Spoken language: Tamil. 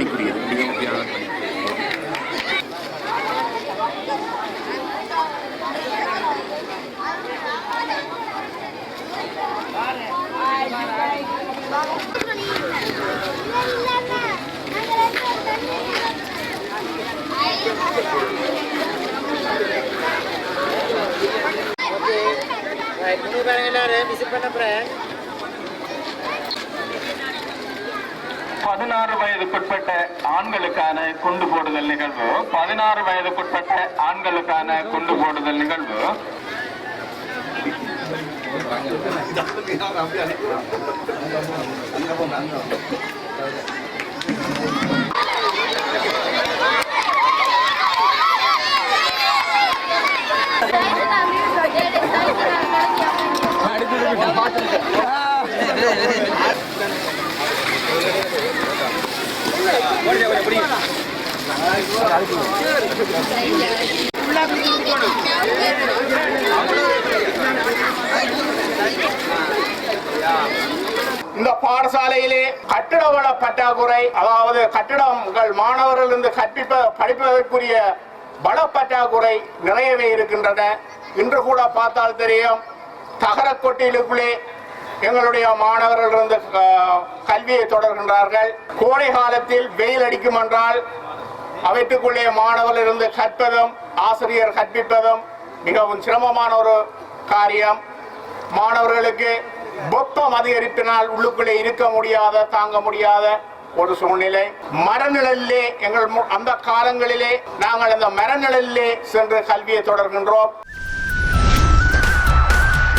பணிக்குரியது, மிக முக்கியமான பணி. பதினாறு வயதுக்குட்பட்ட ஆண்களுக்கான குண்டு போடுதல் நிகழ்வு 16 வயதுக்குட்பட்ட ஆண்களுக்கான குண்டு போடுதல் நிகழ்வு இந்த பாடசாலையிலே கட்டிட வள பற்றாக்குறை, அதாவது கட்டிடங்கள் மாணவர்களிருந்து படிப்பதற்குரிய வள பற்றாக்குறை நிறையவே இருக்கின்றன. இன்று கூட பார்த்தால் தெரியும், தகரக்கொட்டிலுக்குள்ளே எங்களுடைய மாணவர்கள் இருந்து கல்வியை தொடர்கின்றார்கள். கோடை காலத்தில் வெயில் அடிக்கும் என்றால் அவற்றுக்குள்ளே மாணவர்கள் இருந்து கற்பதும் ஆசிரியர் கற்பிப்பதும் மிகவும் சிரமமான ஒரு காரியம். மாணவர்களுக்கு வெப்பம் அதிகரிப்பினால் உள்ளுக்குள்ளே இருக்க முடியாத, தாங்க முடியாத ஒரு சூழ்நிலை. மரநிழலிலே அந்த காலங்களிலே நாங்கள் அந்த மரநிழலிலே சென்று கல்வியை தொடர்கின்றோம்.